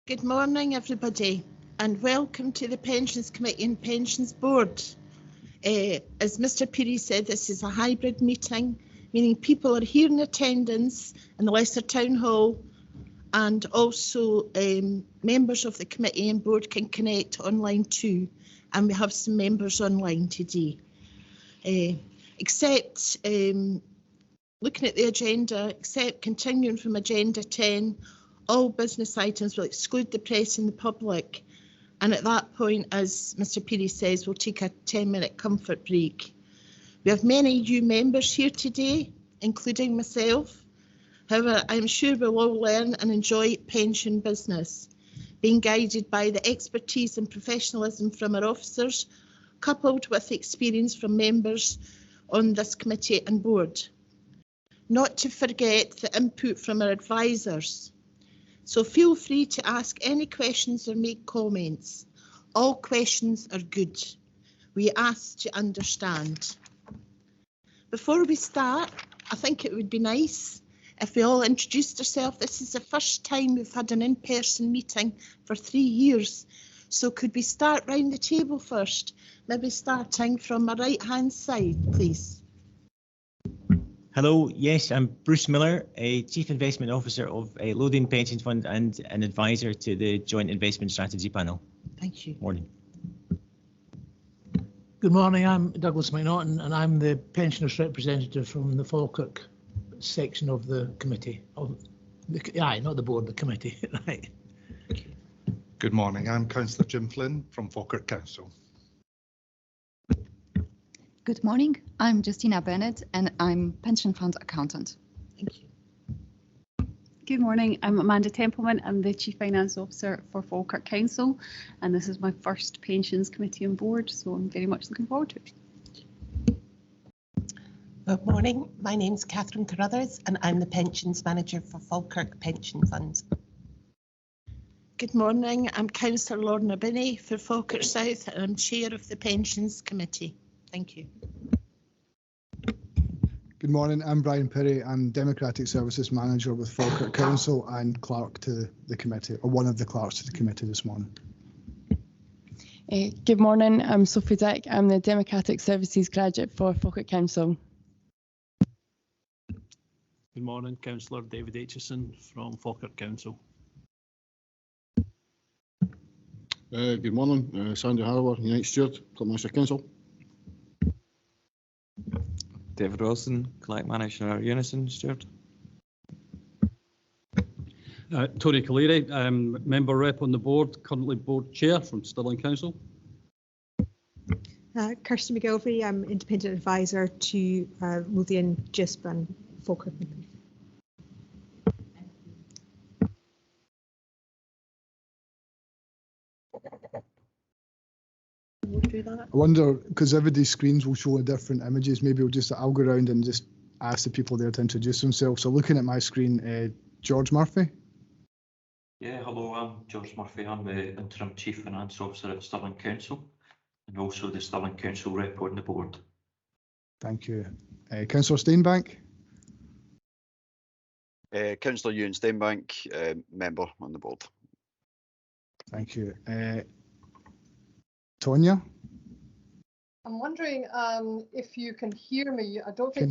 Good morning, everybody, and welcome to the Pensions Committee and Pensions Board. As Mr. Peary said, this is a hybrid meeting, meaning people are here in attendance in the Leicester Town Hall, and also members of the committee and board can connect online too, and we have some members online today. Looking at the agenda, except continuing from agenda 10, all business items will exclude the press and the public. And at that point, as Mr. Peary says, we'll take a 10-minute comfort break. We have many new members here today, including myself. However, I'm sure we'll all learn and enjoy pension business, being guided by the expertise and professionalism from our officers, coupled with experience from members on this committee and board. Not to forget the input from our advisors. So feel free to ask any questions or make comments. All questions are good. We ask to understand. Before we start, I think it would be nice if we all introduced ourselves. This is the first time we've had an in-person meeting for 3 years. So could we start round the table first? Maybe starting from my right-hand side, please. Hello, yes, I'm Bruce Miller, a Chief Investment Officer of Lothian Pensions Fund and an advisor to the Joint Investment Strategy Panel. Thank you. Morning. Good morning, I'm Douglas McNaughton and I'm the pensioners representative from the Falkirk section of the committee. Not the board, the committee. Right. Good morning, I'm Councillor Jim Flynn from Falkirk Council. Good morning, I'm Justina Bennett and I'm pension fund accountant. Thank you. Good morning, I'm Amanda Templeman. I'm the Chief Finance Officer for Falkirk Council and this is my first pensions committee on board, so I'm very much looking forward to it. Good morning, my name's Catherine Carruthers and I'm the pensions manager for Falkirk Pension Funds. Good morning, I'm Councillor Lorna Binney for Falkirk South and I'm chair of the Pensions Committee. Thank you. Good morning, I'm Brian Perry. I'm Democratic Services Manager with Falkirk Council and clerk to the committee, or one of the clerks to the committee this morning. Good morning, I'm Sophie Dick. I'm the Democratic Services graduate for Falkirk Council. Good morning, Councillor David Aitchison from Falkirk Council. Good morning, Sandy Harbour, United Steward, Clubmaster Council. David Wilson, Collect Manager, Unison Steward. Tony Kaleri, Member Rep on the board, currently Board Chair from Stirling Council. Kirsty McGilvey, I'm Independent Advisor to Lothian, GISP and Falkirk. I wonder, because everybody's screens will show different images, maybe I'll go around and just ask the people there to introduce themselves. So looking at my screen, George Murphy. Yeah, hello, I'm George Murphy. I'm the Interim Chief Finance Officer at Stirling Council and also the Stirling Council rep on the board. Thank you. Councillor Steinbach. Councillor Ewan Steinbach, member on the board. Thank you. Tonya? I'm wondering if you can hear me. I don't think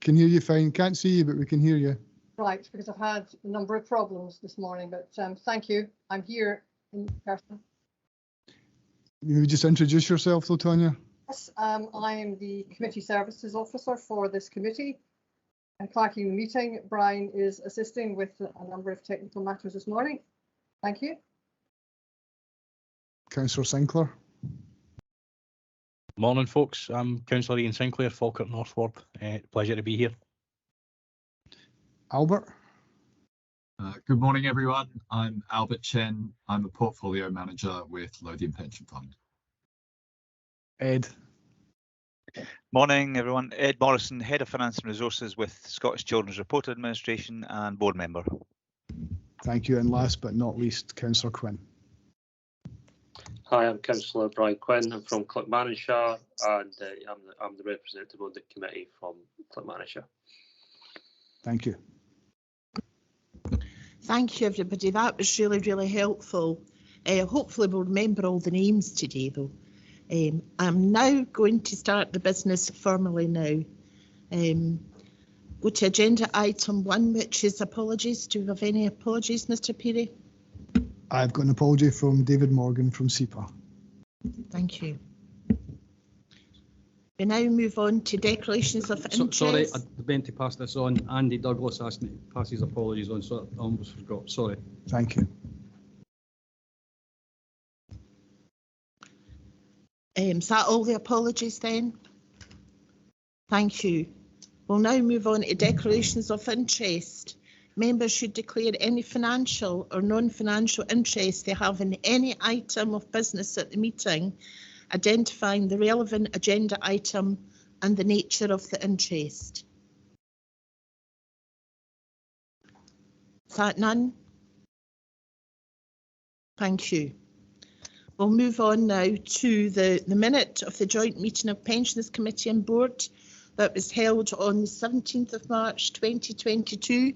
can hear you fine. Can't see you, but we can hear you. Right, because I've had a number of problems this morning, but thank you. I'm here in person. You just introduce yourself though, Tonya? Yes, I am the Committee Services Officer for this committee and clerking the meeting. Brian is assisting with a number of technical matters this morning. Thank you. Councillor Sinclair. Morning, folks. I'm Councillor Ian Sinclair, Falkirk North Ward. Pleasure to be here. Albert. Good morning, everyone. I'm Albert Chen. I'm a portfolio manager with Lothian Pension Fund. Ed. Morning, everyone. Ed Morrison, Head of Finance and Resources with Scottish Children's Report Administration and board member. Thank you. And last but not least, Councillor Quinn. Hi, I'm Councillor Brian Quinn. I'm from Clubmaster and I'm the representative on the committee from Clubmaster. Thank you. Thank you, everybody. That was really, really helpful. Hopefully we'll remember all the names today, though. I'm now going to start the business formally now. Go to agenda item 1, which is apologies. Do we have any apologies, Mr. Peary? I've got an apology from David Morgan from SEPA. Thank you. We now move on to declarations of interest. Sorry, I meant to pass this on. Andy Douglas asked me to pass his apologies on, so I almost forgot. Sorry. Thank you. Is that all the apologies then? Thank you. We'll now move on to declarations of interest. Members should declare any financial or non-financial interest they have in any item of business at the meeting, identifying the relevant agenda item and the nature of the interest. Is that none? Thank you. We'll move on now to the minute of the joint meeting of Pensions Committee and Board that was held on the 17th of March 2022.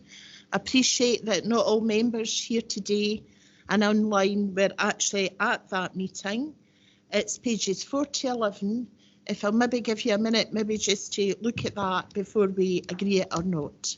Appreciate that not all members here today and online were actually at that meeting. It's pages 4 to 11. If I'll maybe give you a minute, maybe just to look at that before we agree it or not.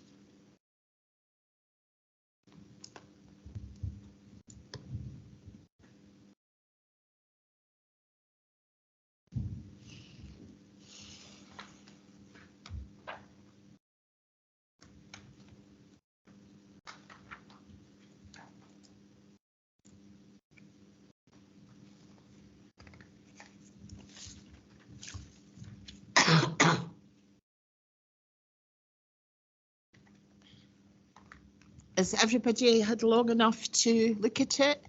Has everybody had long enough to look at it?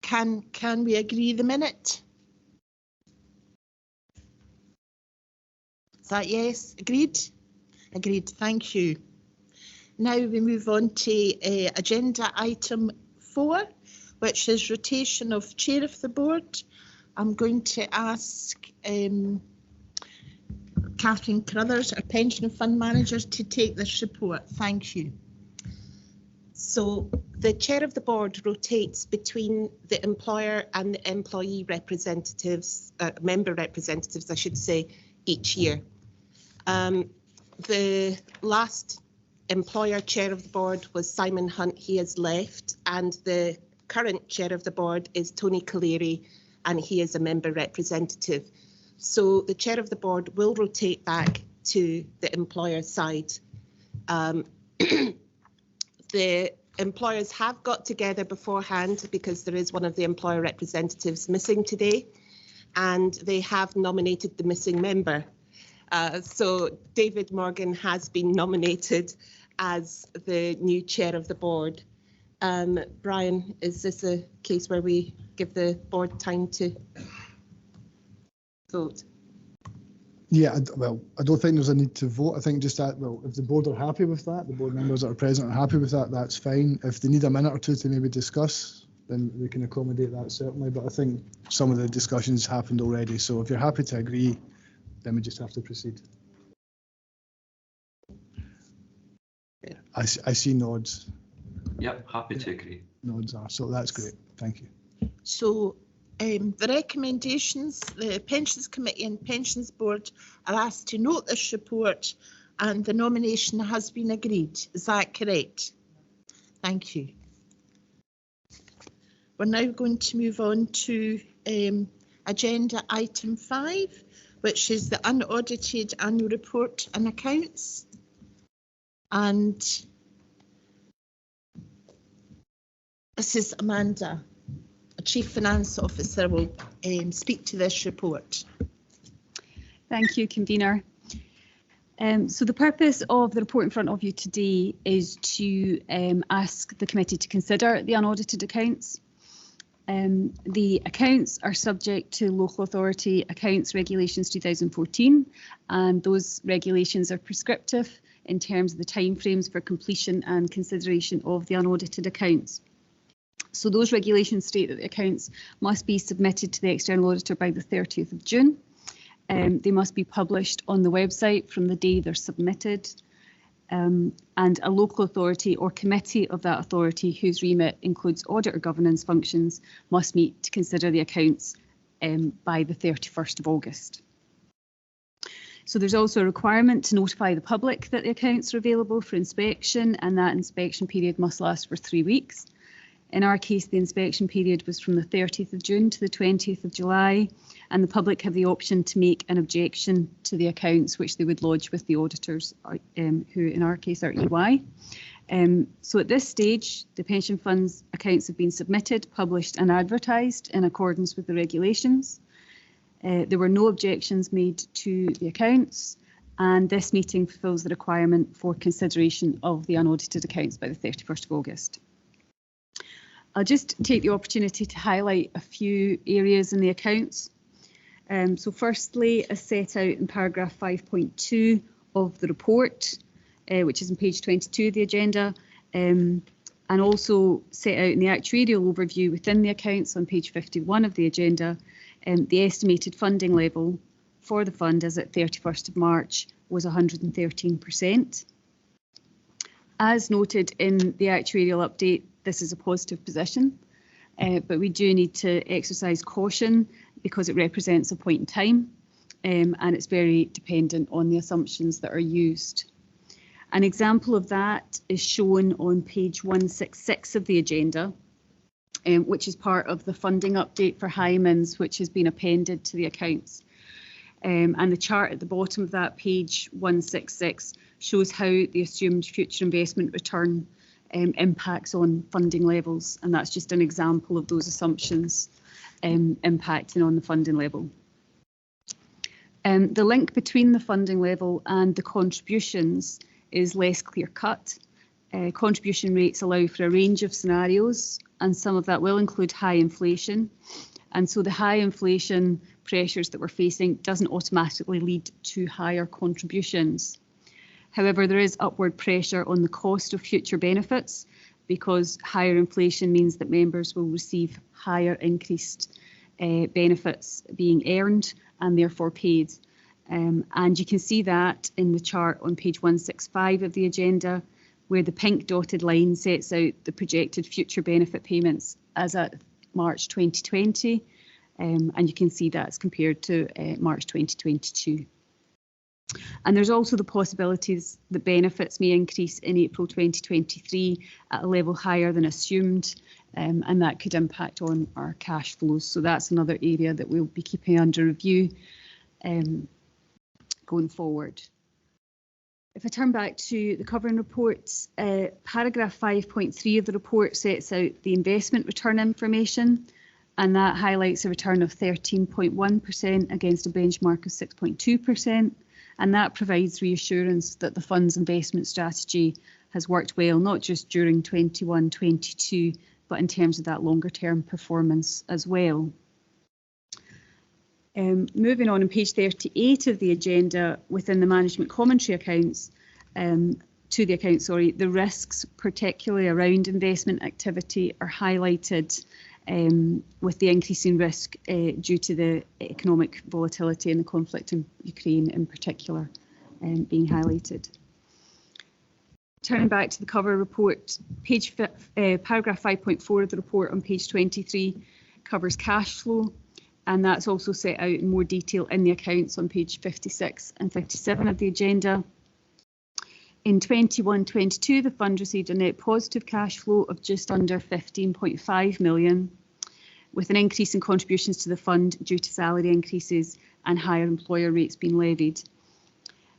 Can we agree the minute? Is that yes? Agreed? Agreed, thank you. Now we move on to agenda item 4, which is rotation of chair of the board. I'm going to ask Catherine Carruthers, our pension fund manager, to take this report. Thank you. So the chair of the board rotates between the employer and the employee representatives, member representatives, I should say, each year. The last employer chair of the board was Simon Hunt. He has left, and the current chair of the board is Tony Cleary, and he is a member representative. So the chair of the board will rotate back to the employer side. The employers have got together beforehand because there is one of the employer representatives missing today, and they have nominated the missing member. So David Morgan has been nominated as the new chair of the board. Brian, is this a case where we give the board time to vote? Yeah, well, I don't think there's a need to vote. I think just that, well, if the board are happy with that, the board members that are present are happy with that, that's fine. If they need a minute or two to maybe discuss, then we can accommodate that certainly. But I think some of the discussions happened already. So if you're happy to agree, then we just have to proceed. I see nods. Yep, happy to agree. Nods are, so that's great. Thank you. So the recommendations, the Pensions Committee and Pensions Board are asked to note this report, and the nomination has been agreed. Is that correct? Thank you. We're now going to move on to agenda item 5, which is the unaudited annual report and accounts. And this is Amanda, a Chief Finance Officer, will speak to this report. Thank you, Convener. So the purpose of the report in front of you today is to ask the committee to consider the unaudited accounts. The accounts are subject to Local Authority Accounts Regulations 2014, and those regulations are prescriptive in terms of the timeframes for completion and consideration of the unaudited accounts. So those regulations state that the accounts must be submitted to the external auditor by the 30th of June. They must be published on the website from the day they're submitted. and a local authority or committee of that authority whose remit includes audit or governance functions must meet to consider the accounts by the 31st of August. So there's also a requirement to notify the public that the accounts are available for inspection, and that inspection period must last for 3 weeks. In our case, the inspection period was from the 30th of June to the 20th of July, and the public have the option to make an objection to the accounts, which they would lodge with the auditors, who in our case are EY. So at this stage, the pension fund's accounts have been submitted, published and advertised in accordance with the regulations. There were no objections made to the accounts, and this meeting fulfills the requirement for consideration of the unaudited accounts by the 31st of August. I'll just take the opportunity to highlight a few areas in the accounts. So firstly, as set out in paragraph 5.2 of the report, which is on page 22 of the agenda, and also set out in the actuarial overview within the accounts on page 51 of the agenda, the estimated funding level for the fund as at 31st of March was 113%. As noted in the actuarial update, this is a positive position, but we do need to exercise caution because it represents a point in time, and it's very dependent on the assumptions that are used. An example of that is shown on page 166 of the agenda, which is part of the funding update for Hymans, which has been appended to the accounts. And the chart at the bottom of that page 166 shows how the assumed future investment return impacts on funding levels, and that's just an example of those assumptions impacting on the funding level. The link between the funding level and the contributions is less clear cut. Contribution rates allow for a range of scenarios, and some of that will include high inflation. And so the high inflation pressures that we're facing doesn't automatically lead to higher contributions. However, there is upward pressure on the cost of future benefits because higher inflation means that members will receive higher increased benefits being earned and therefore paid. And you can see that in the chart on page 165 of the agenda, where the pink dotted line sets out the projected future benefit payments as at March 2020, and you can see that's compared to March 2022. And there's also the possibilities that benefits may increase in April 2023 at a level higher than assumed, and that could impact on our cash flows. So that's another area that we'll be keeping under review going forward. If I turn back to the covering reports, paragraph 5.3 of the report sets out the investment return information, and that highlights a return of 13.1% against a benchmark of 6.2%. And that provides reassurance that the fund's investment strategy has worked well, not just during 21-22, but in terms of that longer term performance as well. Moving on page 38 of the agenda, within the management commentary accounts, the risks, particularly around investment activity, are highlighted with the increasing risk due to the economic volatility and the conflict in Ukraine in particular being highlighted. Turning back to the cover report, paragraph 5.4 of the report on page 23 covers cash flow, and that's also set out in more detail in the accounts on page 56 and 57 of the agenda. In 21-22, the fund received a net positive cash flow of just under 15.5 million, with an increase in contributions to the fund due to salary increases and higher employer rates being levied.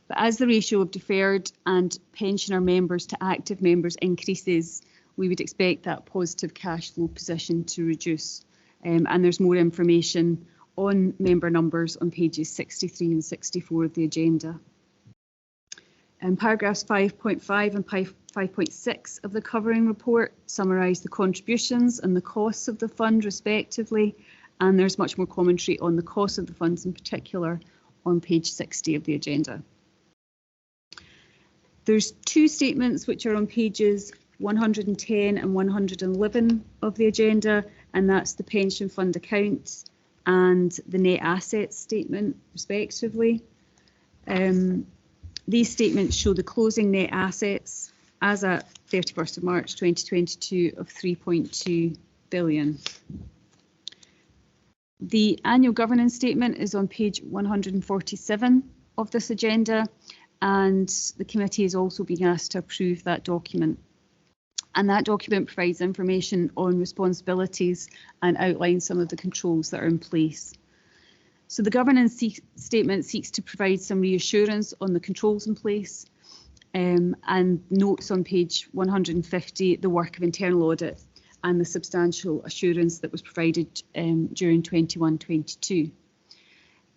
But as the ratio of deferred and pensioner members to active members increases, we would expect that positive cash flow position to reduce. And there's more information on member numbers on pages 63 and 64 of the agenda. Paragraphs 5.5 and 5.6 of the covering report summarise the contributions and the costs of the fund respectively, and there's much more commentary on the cost of the funds in particular on page 60 of the agenda. There's two statements which are on pages 110 and 111 of the agenda, and that's the pension fund accounts and the net assets statement respectively. These statements show the closing net assets as at 31st of March 2022 of 3.2 billion. The annual governance statement is on page 147 of this agenda, and the committee is also being asked to approve that document. And that document provides information on responsibilities and outlines some of the controls that are in place. So the governance statement seeks to provide some reassurance on the controls in place, and notes on page 150 the work of internal audit and the substantial assurance that was provided during 21-22.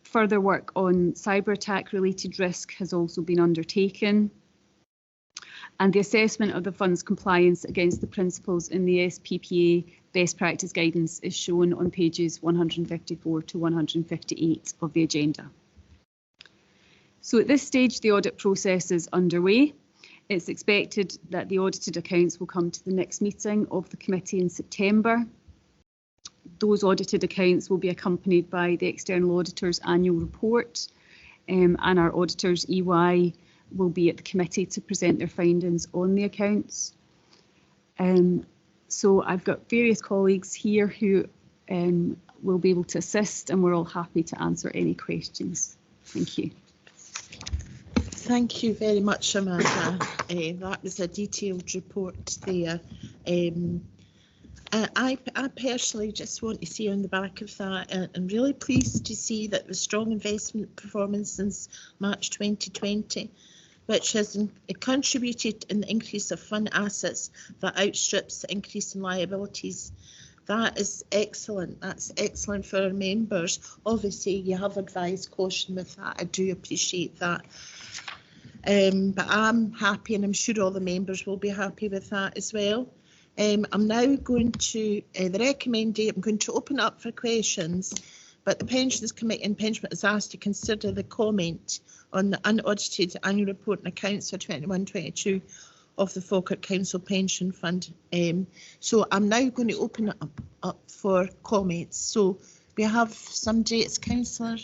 Further work on cyber attack related risk has also been undertaken, and the assessment of the fund's compliance against the principles in the SPPA best practice guidance is shown on pages 154 to 158 of the agenda. So at this stage, the audit process is underway. It's expected that the audited accounts will come to the next meeting of the committee in September. Those audited accounts will be accompanied by the external auditor's annual report, and our auditors, EY, will be at the committee to present their findings on the accounts. So I've got various colleagues here who will be able to assist, and we're all happy to answer any questions. Thank you. Thank you very much, Amanda. That was a detailed report there. I personally just want to see on the back of that, I'm really pleased to see that the strong investment performance since March 2020, which has contributed in the increase of fund assets that outstrips the increase in liabilities. That is excellent. That's excellent for our members. Obviously, you have advised caution with that. I do appreciate that. But I'm happy, and I'm sure all the members will be happy with that as well. I'm now going to the recommendation. I'm going to open up for questions, but the Pensions Committee and Pension is asked to consider the comment on the unaudited annual report and accounts for 21-22 of the Falkirk Council Pension Fund. So I'm now going to open it up for comments. So we have somebody, it's Councillor.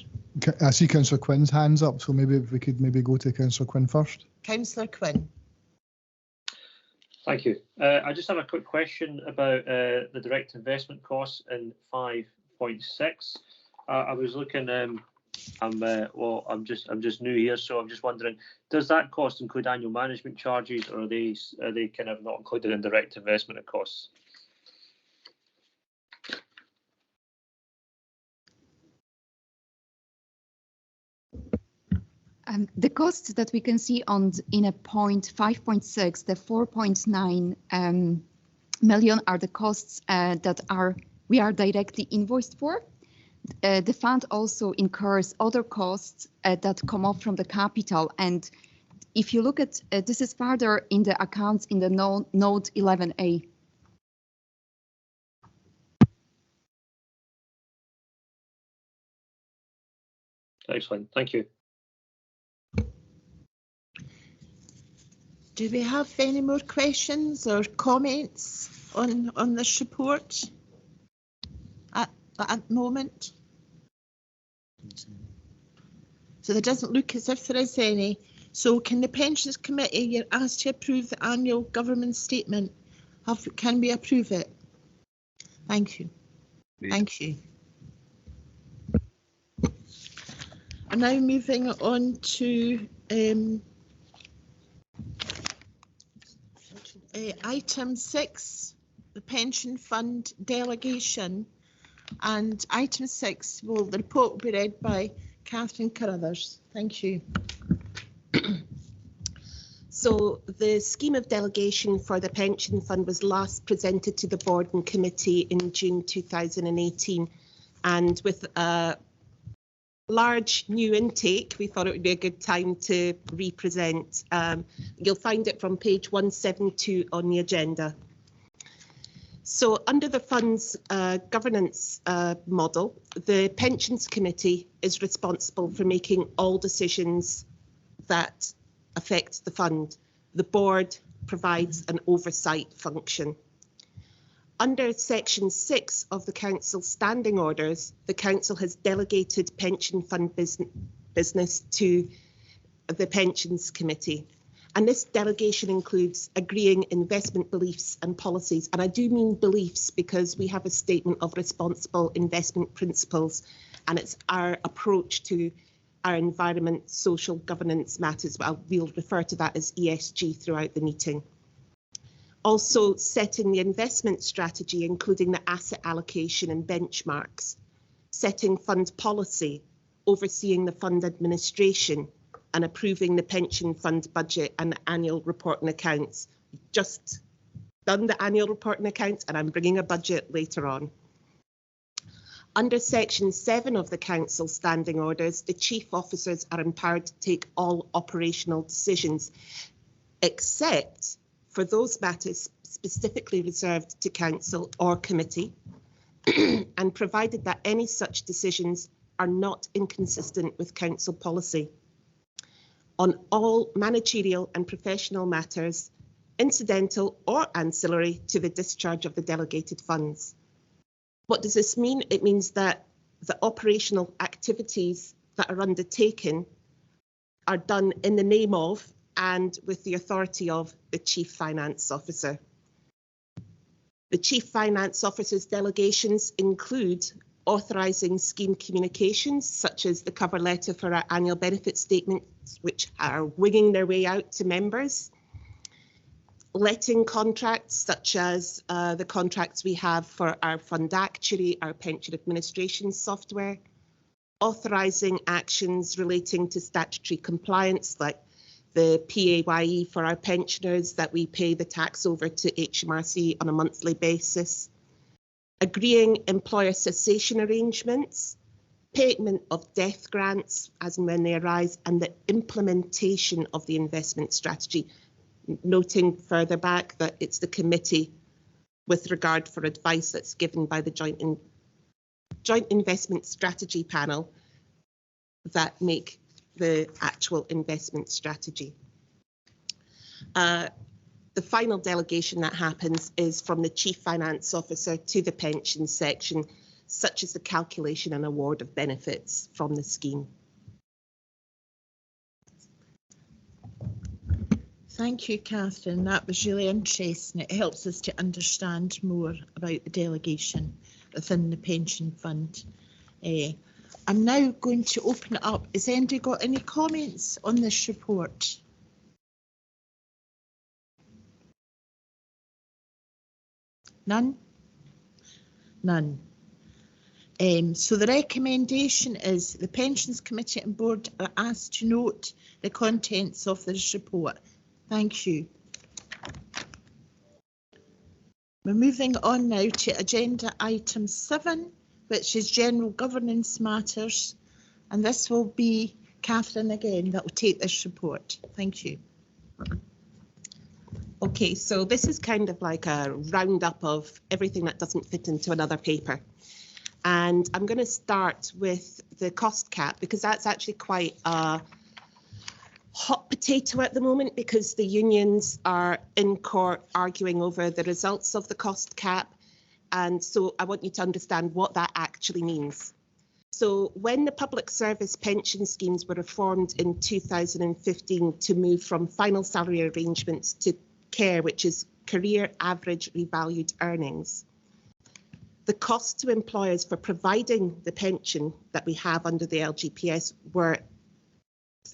I see Councillor Quinn's hands up, so maybe if we could go to Councillor Quinn first. Councillor Quinn. Thank you. I just have a quick question about the direct investment costs in 5.6. I was looking. I'm just new here, so I'm just wondering, does that cost include annual management charges, or are they kind of not included in direct investment costs? The costs that we can see in a point 5.6, the 4.9 million are the costs that we are directly invoiced for. The fund also incurs other costs that come up from the capital, and if you look at this is further in the accounts in the note 11A. Excellent, thank you. Do we have any more questions or comments on this report at the moment? So there doesn't look as if there is any. So can the Pensions Committee, you're asked to approve the annual government statement. Can we approve it? Thank you. Thank you. I'm now moving on to item 6, the pension fund delegation, and item 6 the report will be read by Catherine Carruthers. Thank you. So the scheme of delegation for the pension fund was last presented to the board and committee in June 2018, and with a large new intake, we thought it would be a good time to represent. You'll find it from page 172 on the agenda. So under the fund's governance model, the Pensions Committee is responsible for making all decisions that affect the fund. The board provides an oversight function. Under section 6 of the Council's standing orders, the Council has delegated pension fund business to the Pensions Committee. And this delegation includes agreeing investment beliefs and policies. And I do mean beliefs because we have a statement of responsible investment principles, and it's our approach to our environment, social governance matters. We'll refer to that as ESG throughout the meeting. Also setting the investment strategy, including the asset allocation and benchmarks, setting fund policy, overseeing the fund administration, and approving the pension fund budget and the annual report and accounts. Just done the annual report and accounts, and I'm bringing a budget later on. Under Section 7 of the Council Standing Orders, the Chief Officers are empowered to take all operational decisions, except for those matters specifically reserved to Council or Committee, and provided that any such decisions are not inconsistent with Council policy. On all managerial and professional matters, incidental or ancillary to the discharge of the delegated funds. What does this mean? It means that the operational activities that are undertaken are done in the name of and with the authority of the Chief Finance Officer. The Chief Finance Officer's delegations include authorising scheme communications, such as the cover letter for our annual benefit statements, which are winging their way out to members. Letting contracts, such as the contracts we have for our fund actuary, our pension administration software. Authorising actions relating to statutory compliance, like the PAYE for our pensioners, that we pay the tax over to HMRC on a monthly basis. Agreeing employer cessation arrangements, payment of death grants as and when they arise, and the implementation of the investment strategy. Noting further back that it's the committee with regard for advice that's given by the Joint Investment Strategy Panel that make the actual investment strategy. The final delegation that happens is from the Chief Finance Officer to the pensions section, such as the calculation and award of benefits from the scheme. Thank you, Catherine. That was really interesting. It helps us to understand more about the delegation within the pension fund. I'm now going to open it up. Has anybody got any comments on this report? None? None. So the recommendation is the Pensions Committee and Board are asked to note the contents of this report. Thank you. We're moving on now to agenda item 7, which is general governance matters. And this will be Catherine again that will take this report. Thank you. Okay, so this is kind of like a roundup of everything that doesn't fit into another paper. And I'm going to start with the cost cap, because that's actually quite a hot potato at the moment, because the unions are in court arguing over the results of the cost cap. And so I want you to understand what that actually means. So when the public service pension schemes were reformed in 2015 to move from final salary arrangements to CARE, which is career average revalued earnings, the costs to employers for providing the pension that we have under the LGPS were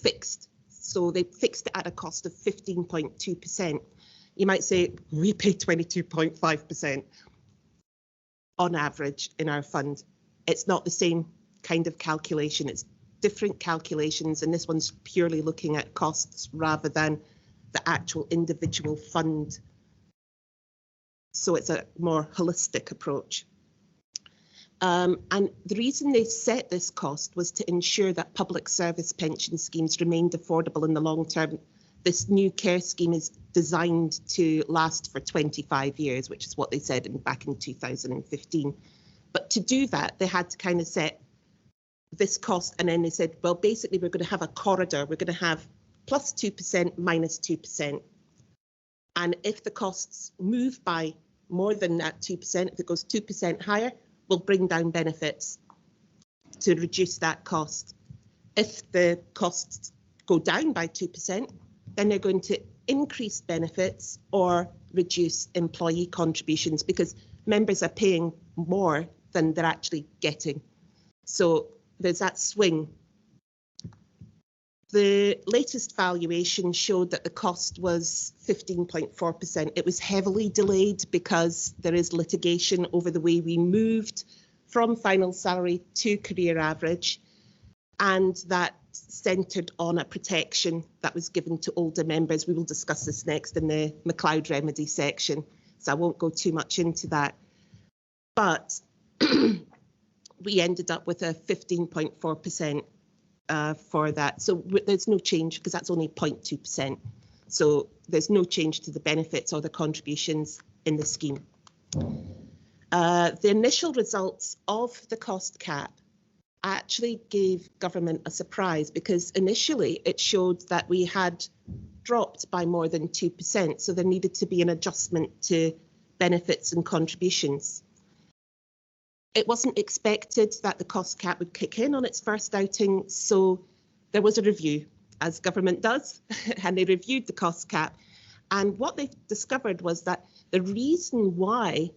fixed. So they fixed it at a cost of 15.2%. You might say we pay 22.5% on average in our fund. It's not the same kind of calculation. It's different calculations, and this one's purely looking at costs rather than the actual individual fund. So it's a more holistic approach. And the reason they set this cost was to ensure that public service pension schemes remained affordable in the long term. This new CARE scheme is designed to last for 25 years, which is what they said back in 2015. But to do that, they had to kind of set this cost, and then they said, well, basically, we're going to have a corridor. We're going to have plus 2%, minus 2%. And if the costs move by more than that 2%, if it goes 2% higher, we'll bring down benefits to reduce that cost. If the costs go down by 2%, then they're going to increase benefits or reduce employee contributions because members are paying more than they're actually getting. So there's that swing. The latest valuation showed that the cost was 15.4%. It was heavily delayed because there is litigation over the way we moved from final salary to career average, and that centred on a protection that was given to older members. We will discuss this next in the Mcleod remedy section, so I won't go too much into that. But we ended up with a 15.4% for that. So there's no change because that's only 0.2%. So there's no change to the benefits or the contributions in the scheme. The initial results of the cost cap actually gave government a surprise because initially it showed that we had dropped by more than 2%. So there needed to be an adjustment to benefits and contributions. It wasn't expected that the cost cap would kick in on its first outing, so there was a review, as government does, and they reviewed the cost cap. And what they discovered was that the reason why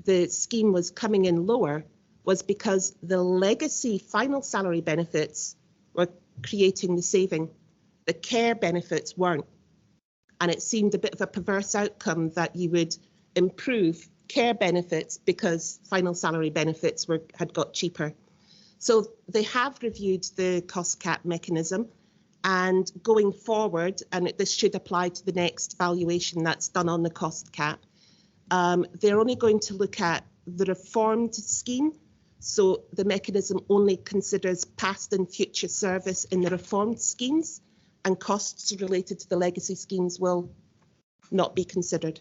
the scheme was coming in lower was because the legacy final salary benefits were creating the saving. The care benefits weren't. And it seemed a bit of a perverse outcome that you would improve care benefits because final salary benefits had got cheaper. So they have reviewed the cost cap mechanism, and going forward, and this should apply to the next valuation that's done on the cost cap, they're only going to look at the reformed scheme. So the mechanism only considers past and future service in the reformed schemes, and costs related to the legacy schemes will not be considered.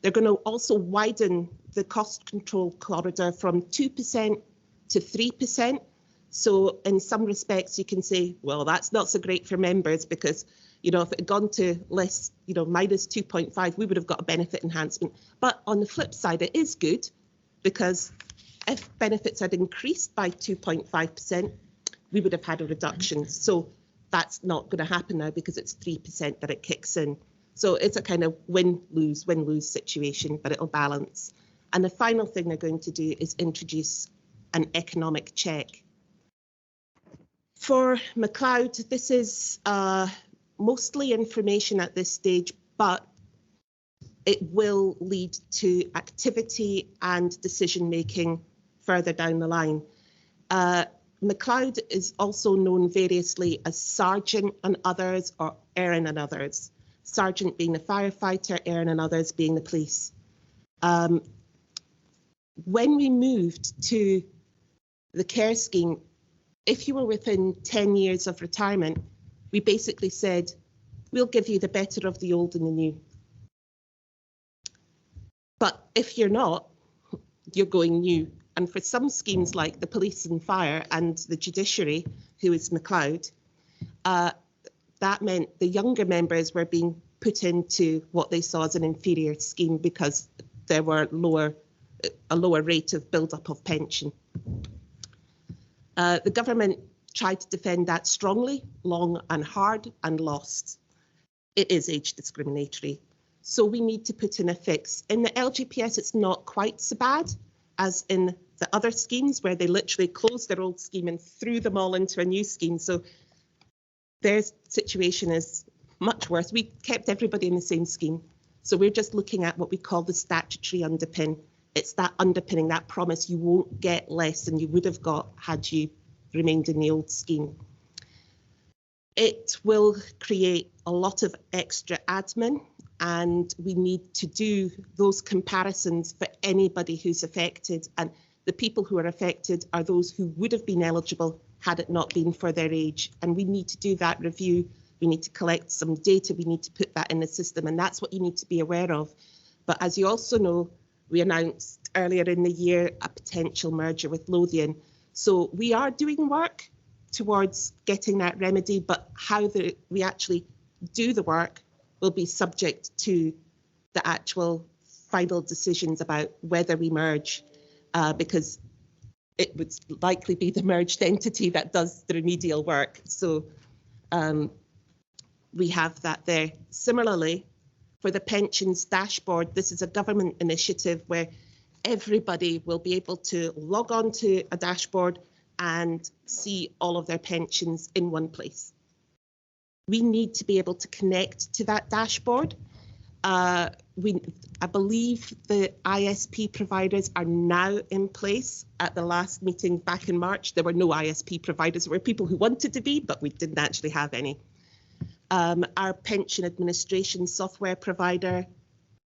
They're going to also widen the cost control corridor from 2% to 3%. So in some respects, you can say, well, that's not so great for members because, you know, if it had gone to less, you know, minus 2.5, we would have got a benefit enhancement. But on the flip side, it is good because if benefits had increased by 2.5%, we would have had a reduction. So that's not going to happen now because it's 3% that it kicks in. So it's a kind of win-lose situation, but it'll balance. And the final thing they're going to do is introduce an economic check. For Mcleod, this is mostly information at this stage, but it will lead to activity and decision-making further down the line. Mcleod is also known variously as Sergeant and others or Erin and others. Sergeant being the firefighter, Erin and others being the police. When we moved to the care scheme, if you were within 10 years of retirement, we basically said, we'll give you the better of the old and the new. But if you're not, you're going new. And for some schemes like the police and fire and the judiciary, who is Mcleod, that meant the younger members were being put into what they saw as an inferior scheme because there were a lower rate of build-up of pension. The government tried to defend that strongly, long and hard, and lost. It is age discriminatory. So we need to put in a fix. In the LGPS, it's not quite so bad as in the other schemes where they literally closed their old scheme and threw them all into a new scheme. So their situation is much worse. We kept everybody in the same scheme. So we're just looking at what we call the statutory underpin. It's that underpinning, that promise you won't get less than you would have got had you remained in the old scheme. It will create a lot of extra admin, and we need to do those comparisons for anybody who's affected. And the people who are affected are those who would have been eligible had it not been for their age. And we need to do that review. We need to collect some data. We need to put that in the system. And that's what you need to be aware of. But as you also know, we announced earlier in the year a potential merger with Lothian. So we are doing work towards getting that remedy, but how we actually do the work will be subject to the actual final decisions about whether we merge, because it would likely be the merged entity that does the remedial work. So we have that there. Similarly, for the pensions dashboard, this is a government initiative where everybody will be able to log on to a dashboard and see all of their pensions in one place. We need to be able to connect to that dashboard. I believe the ISP providers are now in place. At the last meeting back in March, there were no ISP providers. There were people who wanted to be, but we didn't actually have any. Our pension administration software provider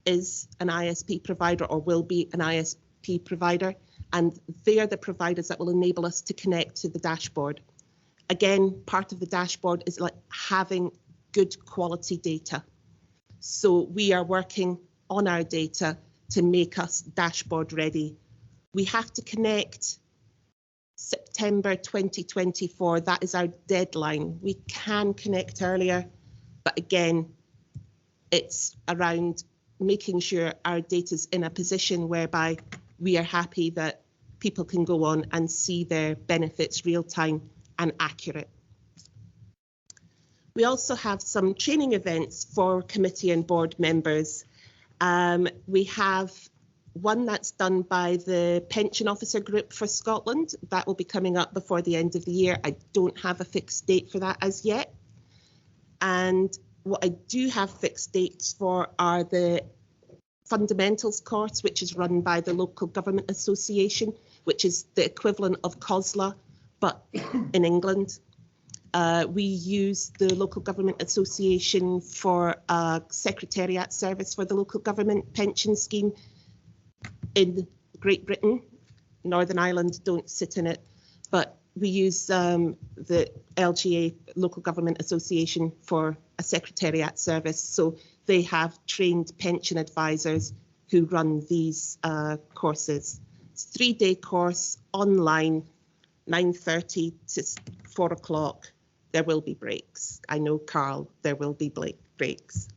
is an ISP provider or will be an ISP provider, and they are the providers that will enable us to connect to the dashboard. Again, part of the dashboard is like having good quality data. So we are working on our data to make us dashboard ready. We have to connect September 2024. That is our deadline. We can connect earlier, but again, it's around making sure our data is in a position whereby we are happy that people can go on and see their benefits real time and accurate. We also have some training events for committee and board members. We have one that's done by the Pension Officer Group for Scotland. That will be coming up before the end of the year. I don't have a fixed date for that as yet. And what I do have fixed dates for are the Fundamentals course, which is run by the Local Government Association, which is the equivalent of COSLA, but in England. We use the Local Government Association for a secretariat service for the local government pension scheme in Great Britain. Northern Ireland don't sit in it, but we use the LGA, Local Government Association, for a secretariat service. So they have trained pension advisors who run these courses. It's a 3-day course online, 9:30 to 4 o'clock. There will be breaks. I know, Carl, there will be breaks.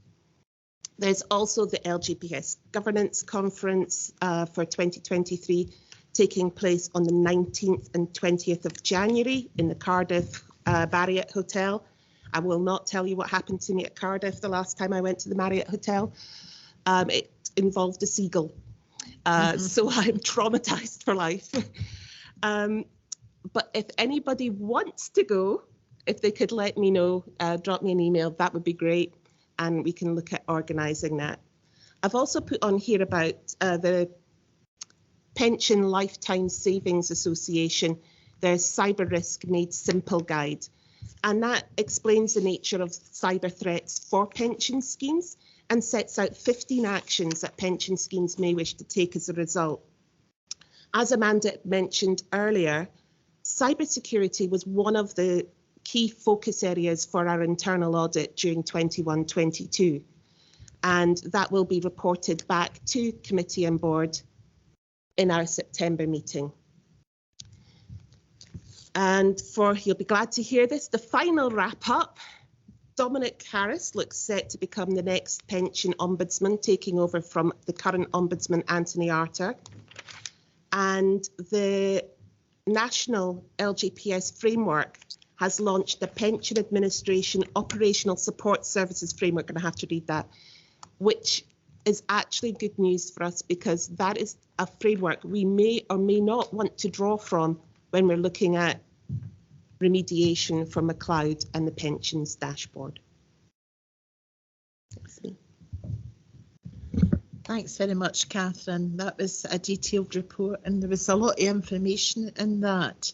There's also the LGPS Governance Conference for 2023 taking place on the 19th and 20th of January in the Cardiff Marriott Hotel. I will not tell you what happened to me at Cardiff the last time I went to the Marriott Hotel. It involved a seagull, so I'm traumatized for life. But if anybody wants to go, if they could let me know, drop me an email, that would be great, and we can look at organising that. I've also put on here about the Pension Lifetime Savings Association, their Cyber Risk Made Simple guide, and that explains the nature of cyber threats for pension schemes and sets out 15 actions that pension schemes may wish to take as a result. As Amanda mentioned earlier, cybersecurity was one of the key focus areas for our internal audit during 21-22, and that will be reported back to committee and board in our September meeting. And you'll be glad to hear this, the final wrap up, Dominic Harris looks set to become the next pension ombudsman, taking over from the current ombudsman Anthony Arter. And the National LGPS framework has launched the Pension Administration Operational Support Services Framework, and I have to read that, which is actually good news for us because that is a framework we may or may not want to draw from when we're looking at remediation for Mcleod and the pensions dashboard. Thanks very much, Catherine. That was a detailed report and there was a lot of information in that.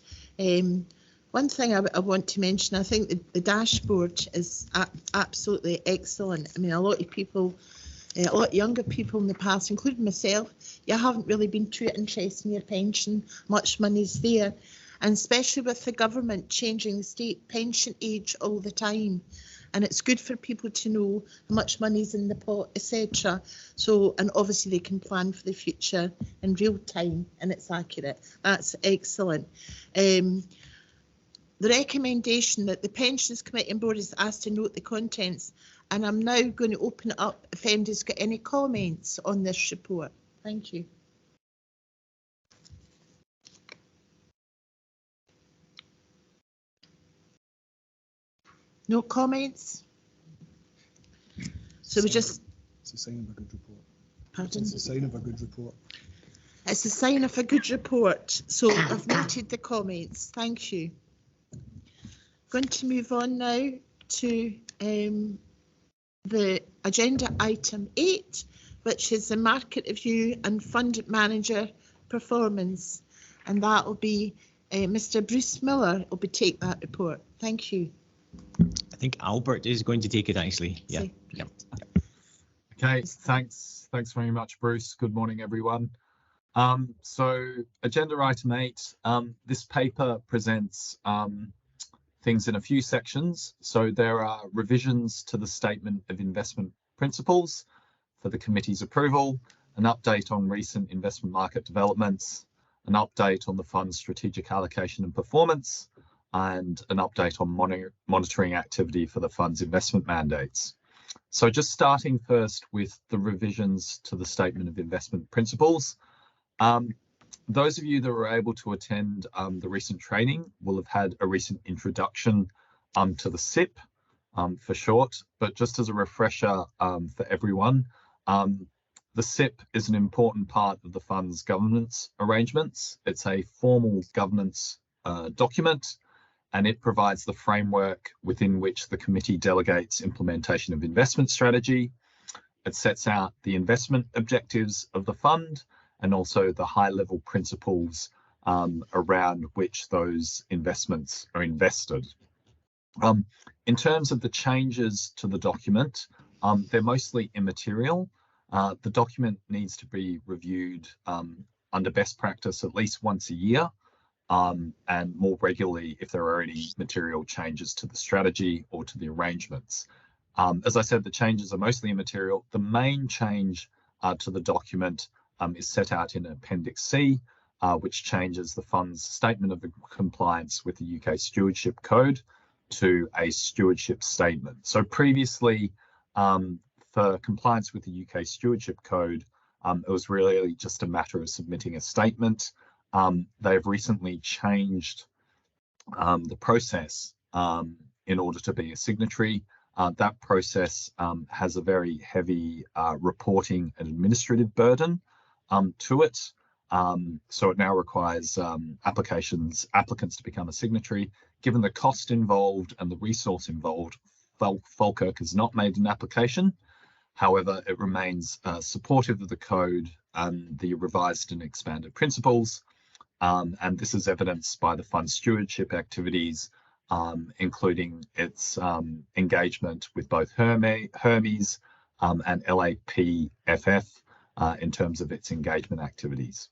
One thing I want to mention, I think the dashboard is absolutely excellent. I mean, a lot of people, a lot younger people in the past, including myself, you haven't really been too interested in your pension, much money's there. And especially with the government changing the state pension age all the time. And it's good for people to know how much money's in the pot, etc. So, and obviously they can plan for the future in real time and it's accurate. That's excellent. The recommendation that the Pensions Committee and Board is asked to note the contents, and I'm now going to open it up if anybody's got any comments on this report. Thank you. No comments? So we just. It's a sign of a good report. Pardon? It's a sign of a good report. It's a sign of a good report. So I've noted the comments. Thank you. Going to move on now to the agenda item 8, which is the market review and fund manager performance. And that will be Mr. Bruce Miller will be take that report. Thank you. I think Albert is going to take it actually. Yeah. Yeah. Okay, thanks very much, Bruce. Good morning, everyone. So agenda item 8, this paper presents things in a few sections. So there are revisions to the statement of investment principles for the committee's approval, an update on recent investment market developments, an update on the fund's strategic allocation and performance, and an update on monitoring activity for the fund's investment mandates. So just starting first with the revisions to the statement of investment principles. Those of you that were able to attend the recent training will have had a recent introduction to the SIP for short, but just as a refresher for everyone, the SIP is an important part of the fund's governance arrangements. It's a formal governance document, and it provides the framework within which the committee delegates implementation of investment strategy. It sets out the investment objectives of the fund and also the high-level principles around which those investments are invested. In terms of the changes to the document, they're mostly immaterial. The document needs to be reviewed under best practice at least once a year, and more regularly if there are any material changes to the strategy or to the arrangements. As I said, the changes are mostly immaterial. The main change to the document is set out in Appendix C, which changes the fund's statement of compliance with the UK Stewardship Code to a stewardship statement. So previously, for compliance with the UK Stewardship Code, it was really just a matter of submitting a statement. They've recently changed the process in order to be a signatory. That process has a very heavy reporting and administrative burden to it. So it now requires applicants to become a signatory. Given the cost involved and the resource involved, Falkirk has not made an application. However, it remains supportive of the code and the revised and expanded principles. And this is evidenced by the fund's stewardship activities, including its engagement with both Hermes and LAPFF in terms of its engagement activities.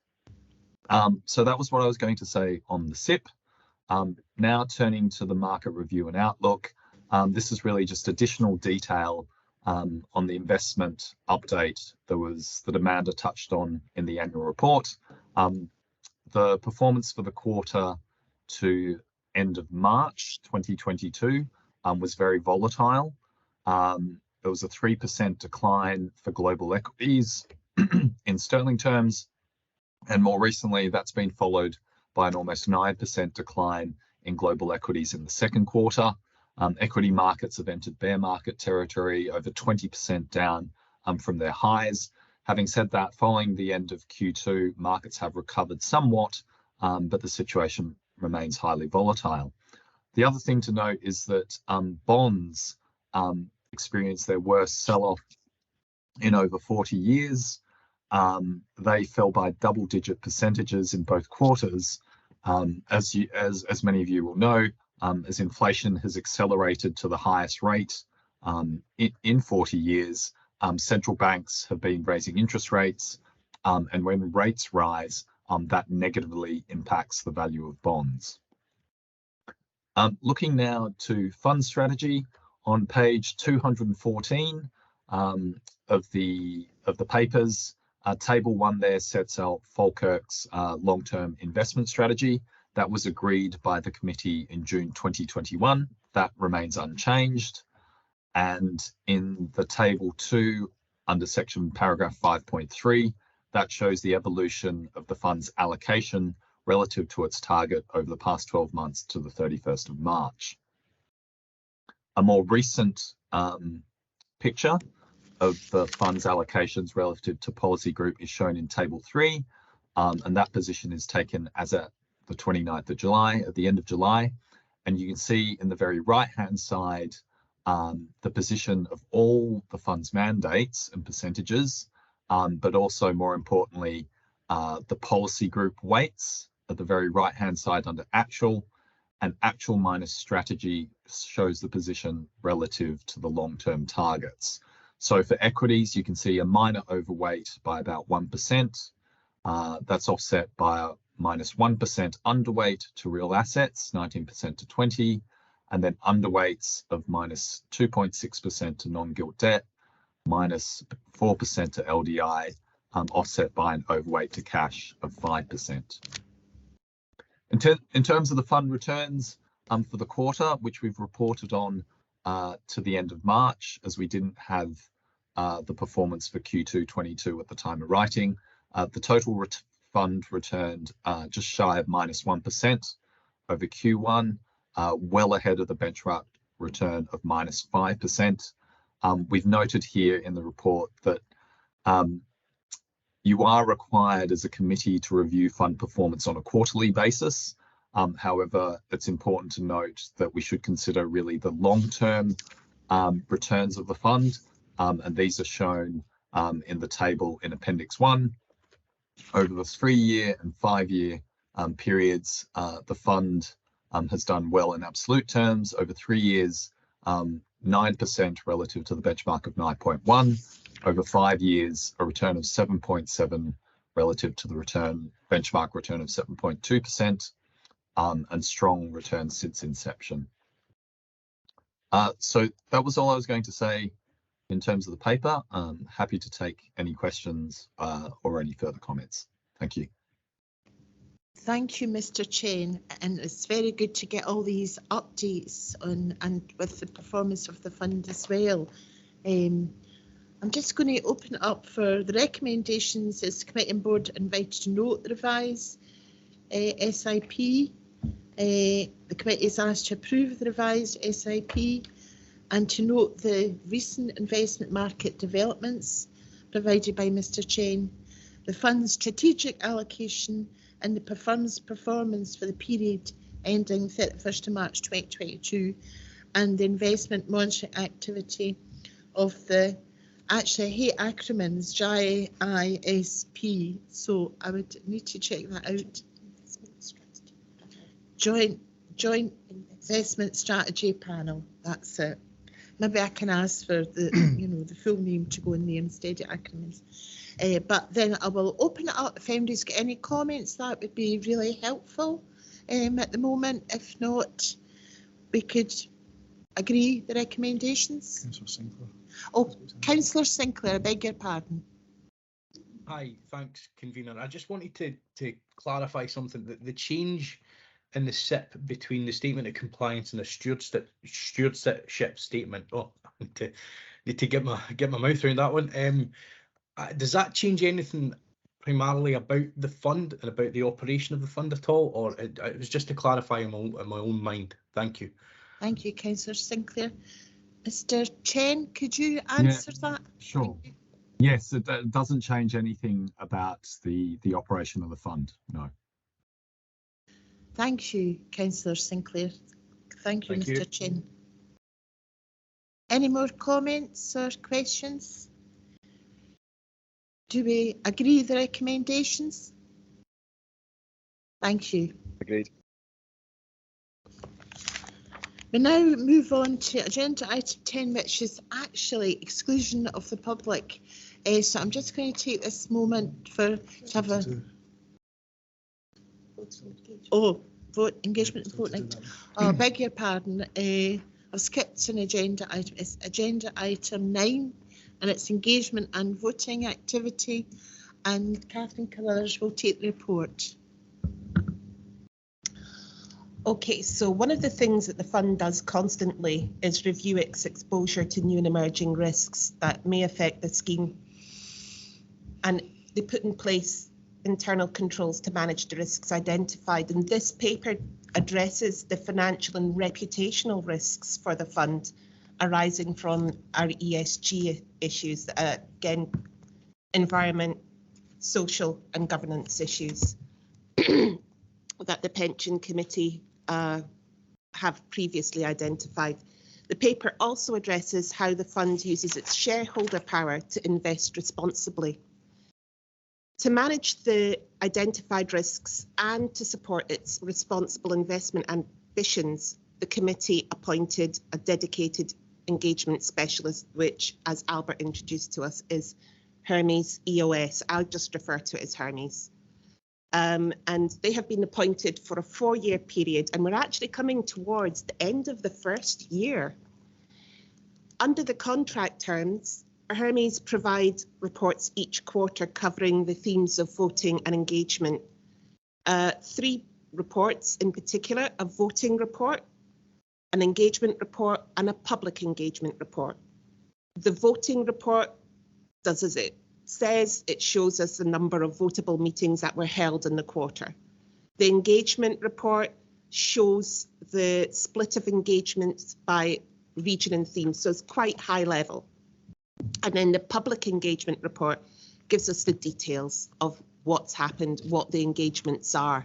So that was what I was going to say on the SIP. Now turning to the market review and outlook, this is really just additional detail on the investment update that Amanda touched on in the annual report. The performance for the quarter to end of March 2022 was very volatile. There was a 3% decline for global equities in sterling terms, and more recently that's been followed by an almost 9% decline in global equities in the second quarter. Equity markets have entered bear market territory, over 20% down from their highs. Having said that, following the end of Q2, markets have recovered somewhat, but the situation remains highly volatile. The other thing to note is that bonds experienced their worst sell-off in over 40 years. They fell by double-digit percentages in both quarters. As many of you will know, as inflation has accelerated to the highest rate in 40 years, central banks have been raising interest rates, and when rates rise, that negatively impacts the value of bonds. Looking now to fund strategy, on page 214 of the papers, table 1 there sets out Falkirk's long-term investment strategy. That was agreed by the committee in June 2021. That remains unchanged. And in the table 2, under section paragraph 5.3, that shows the evolution of the fund's allocation relative to its target over the past 12 months to the 31st of March. A more recent picture of the fund's allocations relative to policy group is shown in table 3, and that position is taken as at the 29th of July, at the end of July. And you can see in the very right-hand side the position of all the fund's mandates and percentages, but also, more importantly, the policy group weights at the very right-hand side under actual, and actual minus strategy shows the position relative to the long-term targets. So for equities, you can see a minor overweight by about 1%. That's offset by a minus 1% underweight to real assets, 19% to 20, and then underweights of minus 2.6% to non-gilt debt, minus 4% to LDI, offset by an overweight to cash of 5%. In terms of the fund returns for the quarter, which we've reported on to the end of March, as we didn't have the performance for Q2 22 at the time of writing, the total fund returned just shy of minus 1% over Q1, well ahead of the benchmark return of minus 5%. We've noted here in the report that you are required as a committee to review fund performance on a quarterly basis. However, it's important to note that we should consider really the long-term returns of the fund, and these are shown in the table in Appendix 1. Over the 3-year and 5-year periods, the fund has done well in absolute terms. Over 3 years, 9% relative to the benchmark of 9.1. Over 5 years, a return of 7.7 relative to the benchmark return of 7.2%, and strong returns since inception. So that was all I was going to say in terms of the paper. Happy to take any questions or any further comments. Thank you. Thank you, Mr. Chen, and it's very good to get all these updates on and with the performance of the fund as well. I'm just going to open it up for the recommendations. Is the committee and board invited to note the revised SIP? The committee is asked to approve the revised SIP and to note the recent investment market developments provided by Mr. Chen, the fund's strategic allocation and the fund's performance for the period ending 31st of March 2022, and the investment monitoring activity of the, actually I hate acronyms, JISP, so I would need to check that out. Joint Investment Strategy Panel, that's it. Maybe I can ask for the, the full name to go in there instead of acronyms. But then I will open it up. If anybody's got any comments, that would be really helpful at the moment. If not, we could agree the recommendations. Councillor Sinclair. Oh, Councillor Sinclair, I beg your pardon. Hi, thanks, convener. I just wanted to clarify something. That the change in the SIP between the statement of compliance and the stewardship statement. Oh, I need to get my mouth around that one. Does that change anything primarily about the fund and about the operation of the fund at all, or it was just to clarify in my own mind? Thank you. Thank you, Councillor Sinclair. Mr. Chen, could you answer that? Sure. Yes, it doesn't change anything about the operation of the fund, no. Thank you, Councillor Sinclair. Thank you, Mr. Chen. Any more comments or questions? Do we agree the recommendations? Thank you. Agreed. We now move on to agenda item 10, which is actually exclusion of the public. So I'm just going to take this moment to have a vote engagement and voting. Oh, beg your pardon. I've skipped an agenda item. It's agenda item 9, and it's engagement and voting activity. And Catherine Carruthers will take the report. Okay, so one of the things that the fund does constantly is review its exposure to new and emerging risks that may affect the scheme. And they put in place internal controls to manage the risks identified. And this paper addresses the financial and reputational risks for the fund arising from our ESG issues, again, environment, social and governance issues that the Pension Committee have previously identified. The paper also addresses how the fund uses its shareholder power to invest responsibly. To manage the identified risks and to support its responsible investment ambitions, the committee appointed a dedicated engagement specialist, which, as Albert introduced to us, is Hermes EOS. I'll just refer to it as Hermes. And they have been appointed for a 4-year period, and we're actually coming towards the end of the first year. Under the contract terms, Hermes provide reports each quarter covering the themes of voting and engagement. 3 reports in particular: a voting report, an engagement report, and a public engagement report. The voting report does as it says. It shows us the number of votable meetings that were held in the quarter. The engagement report shows the split of engagements by region and theme, so it's quite high level. And then the public engagement report gives us the details of what's happened, what the engagements are.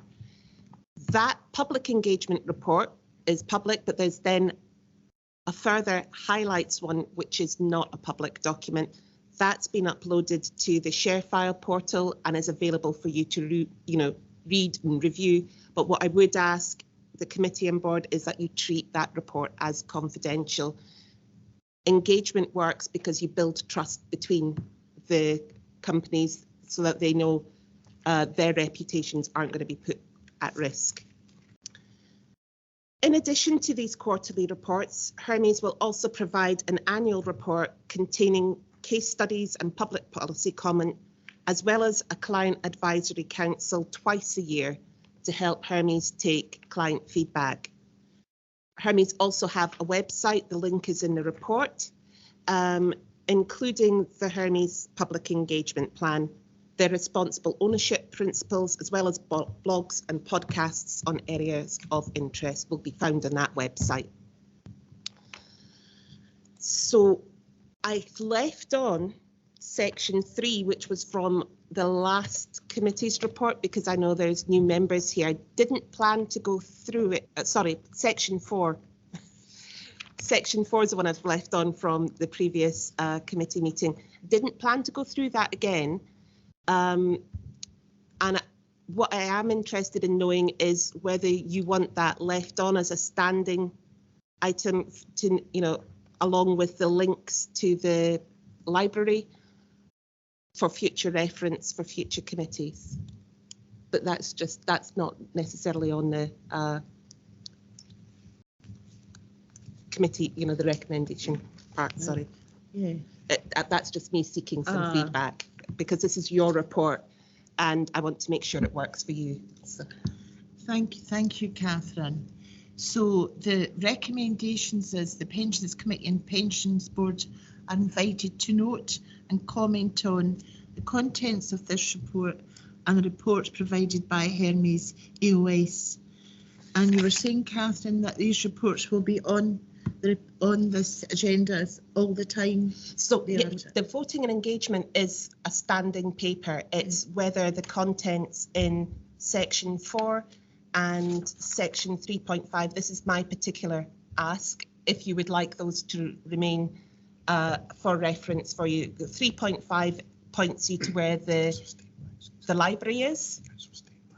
That public engagement report is public, but there's then a further highlights one, which is not a public document. That's been uploaded to the ShareFile portal and is available for you to read and review. But what I would ask the committee and board is that you treat that report as confidential. Engagement works because you build trust between the companies so that they know their reputations aren't going to be put at risk. In addition to these quarterly reports, Hermes will also provide an annual report containing case studies and public policy comment, as well as a client advisory council twice a year to help Hermes take client feedback. Hermes also have a website, the link is in the report, including the Hermes Public Engagement Plan, their responsible ownership principles, as well as blogs and podcasts on areas of interest will be found on that website. So I've left on section 3, which was from the last committee's report, because I know there's new members here. I didn't plan to go through it. Sorry, section 4. Section 4 is the one I've left on from the previous committee meeting. Didn't plan to go through that again. And what I am interested in knowing is whether you want that left on as a standing item to, along with the links to the library for future reference for future committees. But that's not necessarily on the committee, the recommendation part, sorry. Yeah. That's just me seeking some feedback, because this is your report and I want to make sure it works for you. So. Thank you, Catherine. So the recommendations is the Pensions Committee and Pensions Board are invited to note and comment on the contents of this report and the reports provided by Hermes EOS. And you were saying, Catherine, that these reports will be on this agenda all the time. So the voting and engagement is a standing paper. It's whether the contents in section 4 and section 3.5, this is my particular ask, if you would like those to remain for reference for you. 3.5 points you to where the library is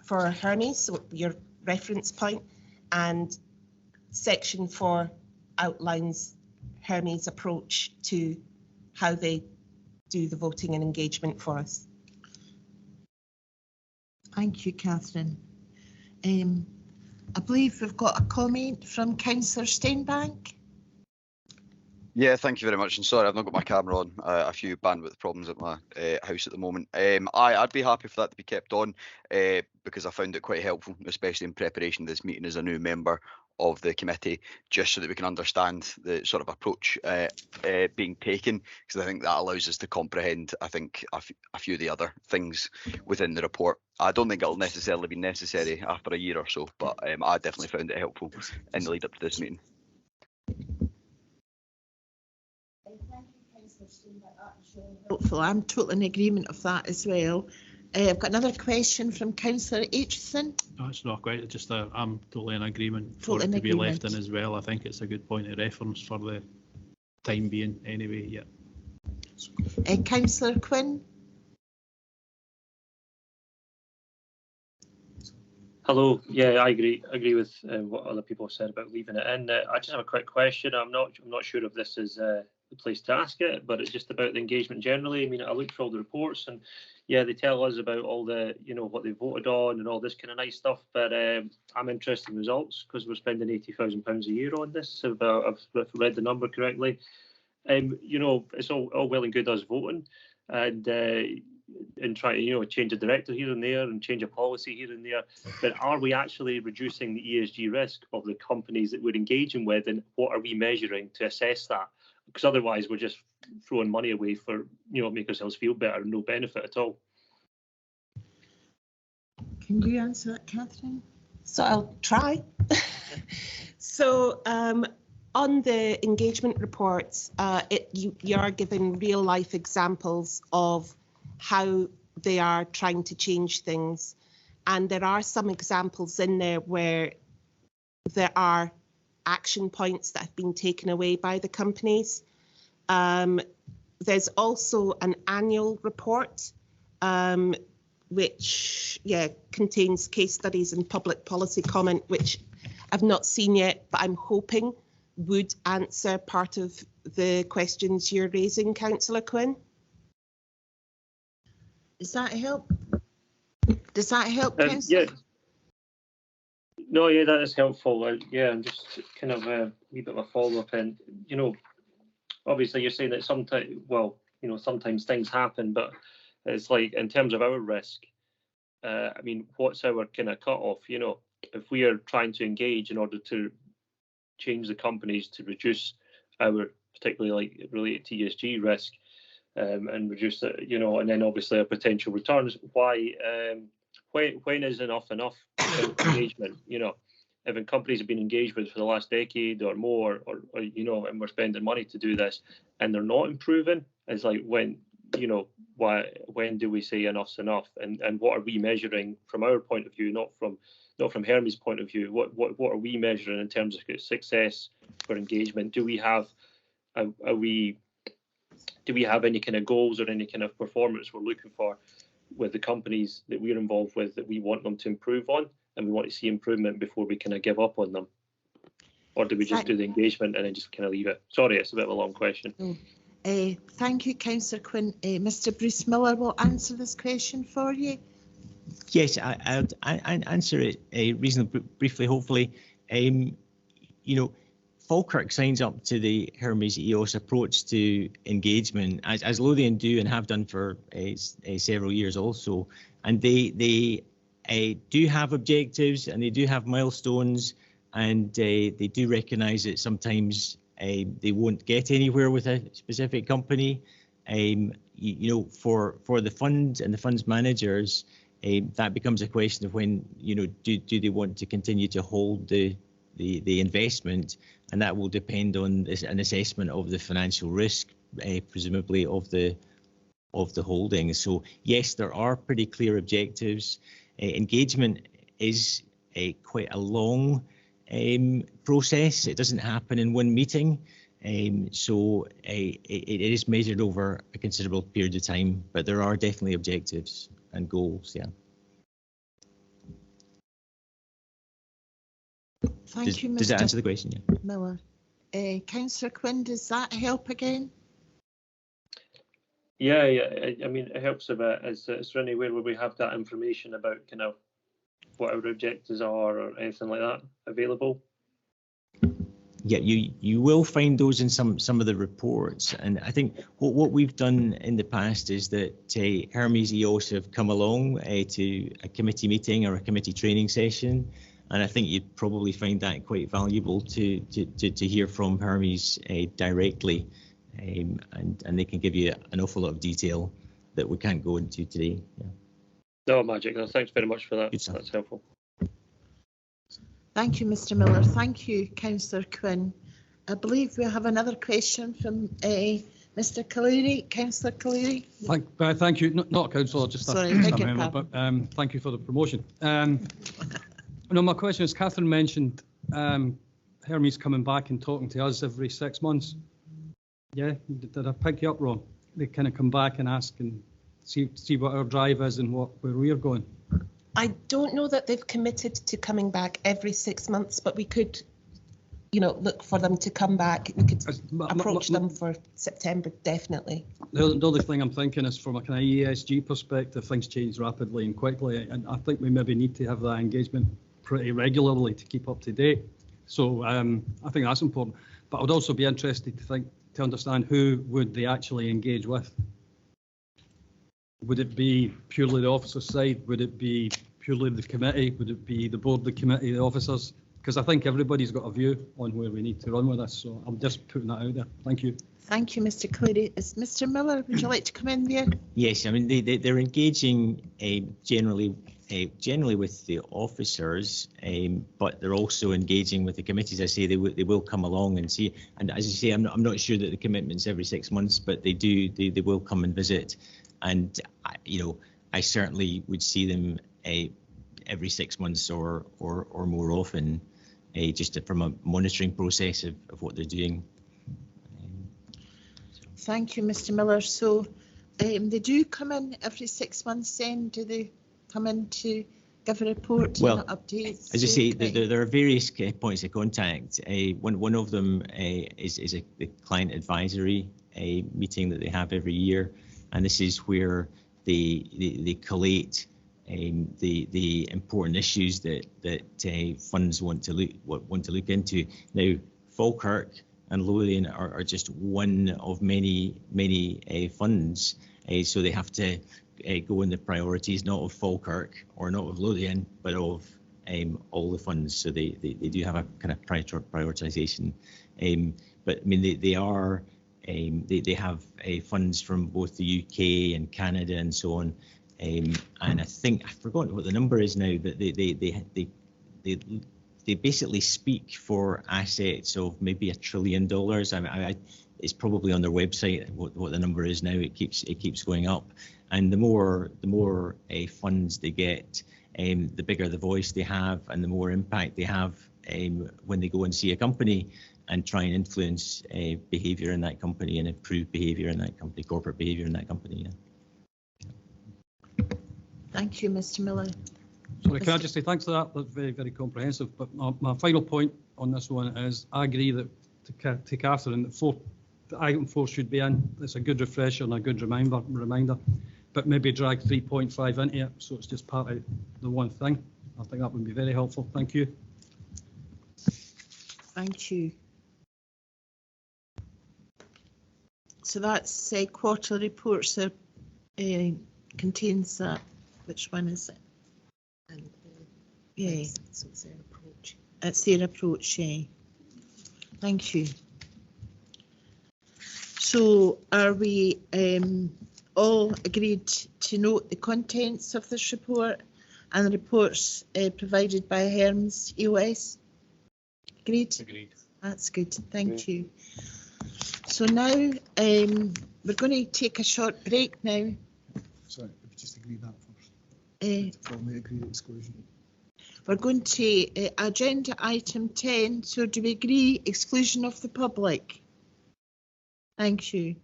for Hermes, so your reference point, and section 4 outlines Hermes' approach to how they do the voting and engagement for us. Thank you, Catherine. I believe we've got a comment from Councillor Steinbach. Yeah, thank you very much. And sorry, I've not got my camera on. A few bandwidth problems at my house at the moment. I'd be happy for that to be kept on because I found it quite helpful, especially in preparation of this meeting as a new member of the committee, just so that we can understand the sort of approach being taken, because I think that allows us to comprehend, I think, a few of the other things within the report. I don't think it'll necessarily be necessary after a year or so, but I definitely found it helpful in the lead up to this meeting. helpful. I'm totally in agreement of that as well. I've got another question from Councillor Aitchison. No, it's not quite. It's just I'm totally in agreement for Totally it in to be left agreement. in as well. I think it's a good point of reference for the time being anyway. Yeah. Councillor Quinn. Hello. Yeah, I agree with what other people have said about leaving it in. I just have a quick question. I'm not sure if this is the place to ask it, but it's just about the engagement generally. I mean, I looked for all the reports, and yeah, they tell us about all the, you know, what they voted on and all this kind of nice stuff. But I'm interested in results because we're spending £80,000 a year on this. If I've read the number correctly, you know, it's all well and good us voting and try to, you know, change a director here and there and change a policy here and there, but are we actually reducing the ESG risk of the companies that we're engaging with, and what are we measuring to assess that? Because otherwise we're just throwing money away for, you know, make ourselves feel better and no benefit at all. Can you answer that, Catherine? So I'll try. So on the engagement reports, you are given real life examples of how they are trying to change things. And there are some examples in there where there are action points that have been taken away by the companies. There's also an annual report, which contains case studies and public policy comment, which I've not seen yet, but I'm hoping would answer part of the questions you're raising, Councillor Quinn. Does that help? Does that help, Yeah. No, yeah, that is helpful. Yeah, I'm just kind of a wee bit of a follow-up, and you know, obviously you're saying that sometimes, well, you know, sometimes things happen, but it's like in terms of our risk. I mean, what's our kind of cut-off? You know, if we are trying to engage in order to change the companies to reduce our, particularly like related to ESG risk, and reduce the, you know, and then obviously our potential returns. Why? When is enough engagement? You know, if companies have been engaged with for the last decade or more, or you know, and we're spending money to do this, and they're not improving, it's like when, you know, when do we say enough's enough? And what are we measuring from our point of view, not from Hermes' point of view? What are we measuring in terms of success for engagement? Do we have do we have any kind of goals or any kind of performance we're looking for with the companies that we're involved with that we want them to improve on, and we want to see improvement before we kind of give up on them? Or do we just do the engagement and then just kind of leave it? Sorry, it's a bit of a long question. Thank you, Councillor Quinn. Mr. Bruce Miller will answer this question for you. Yes, I'll answer it reasonably briefly, hopefully. You know, Falkirk signs up to the Hermes EOS approach to engagement, as Lothian do and have done for several years also. And they do have objectives and they do have milestones, and they do recognise that sometimes they won't get anywhere with a specific company. You know, for the fund and the fund's managers, that becomes a question of when, you know, do they want to continue to hold the investment, and that will depend on an assessment of the financial risk, presumably of the holdings. So yes, there are pretty clear objectives. Engagement is quite a long process. It doesn't happen in one meeting, so it is measured over a considerable period of time, but there are definitely objectives and goals. Yeah. Thank you, Mr. Does that answer the question? Yeah. Miller. Councillor Quinn, does that help again? Yeah, I mean, it helps a bit. Is there anywhere where we have that information about kind of what our objectives are or anything like that available? Yeah, you will find those in some of the reports, and I think what we've done in the past is that Hermes EOS have come along to a committee meeting or a committee training session, and I think you'd probably find that quite valuable to hear from Hermes directly, and they can give you an awful lot of detail that we can't go into today. Yeah. No, magic. No, thanks very much for that. That's helpful. Thank you, Mr. Miller. Thank you, Councillor Quinn. I believe we have another question from Mr. Cleary, Councillor Cleary. Thank you. Not a councillor, just Sorry, a beg your member, pardon. but thank you for the promotion. No, my question is, Catherine mentioned Hermes coming back and talking to us every 6 months. Yeah, did I pick you up wrong? They kind of come back and ask and see what our drive is and where we're going. I don't know that they've committed to coming back every 6 months, but we could, you know, look for them to come back. We could approach them for September, definitely. The only thing I'm thinking is from a kind of ESG perspective, things change rapidly and quickly, and I think we maybe need to have that engagement pretty regularly to keep up to date. So I think that's important. But I would also be interested to understand who would they actually engage with. Would it be purely the officer side? Would it be purely the committee? Would it be the board, the committee, the officers? Because I think everybody's got a view on where we need to run with this. So I'm just putting that out there. Thank you. Thank you, Mr. Cleary. Is Mr. Miller, would you like to come in there? Yes, I mean they're engaging generally with the officers, but they're also engaging with the committees. I say they will come along and see. And as you say, I'm not sure that the commitment's every 6 months, but they will come and visit. And I certainly would see them every 6 months or more often, just from a monitoring process of what they're doing. Thank you, Mr. Miller. So they do come in every 6 months then? Do they come in to give a report and updates? As I say, there are various points of contact. One of them is the client advisory meeting that they have every year. And this is where they collate the important issues that funds want to look into. Now, Falkirk and Lothian are just one of many funds, so they have to go in the priorities not of Falkirk or not of Lothian, but of all the funds. So they do have a kind of prioritization. But I mean they have funds from both the UK and Canada and so on. And I think I've forgotten what the number is now, but they basically speak for assets of maybe $1 trillion. It's probably on their website what the number is now. It keeps going up, and the more funds they get, the bigger the voice they have, and the more impact they have when they go and see a company and try and influence behaviour in that company and improve behaviour in that company, corporate behaviour in that company. Yeah. Thank you, Mr. Miller. Sorry, can I just say thanks for that? That's very, very comprehensive. But my final point on this one is I agree that to Catherine that item 4 should be in. It's a good refresher and a good reminder. But maybe drag 3.5 into it, so it's just part of the one thing. I think that would be very helpful. Thank you. Thank you. So that's quarterly reports that contains that. Which one is it? Yeah. So it's their approach. It's their approach, yeah. Thank you. So are we all agreed to note the contents of this report and the reports provided by Hermes EOS? Agreed? Agreed. That's good. Thank you. So now we're going to take a short break now. Sorry, if you just agree that first. Formally agree to exclusion. We're going to agenda item 10. So do we agree exclusion of the public? Thank you.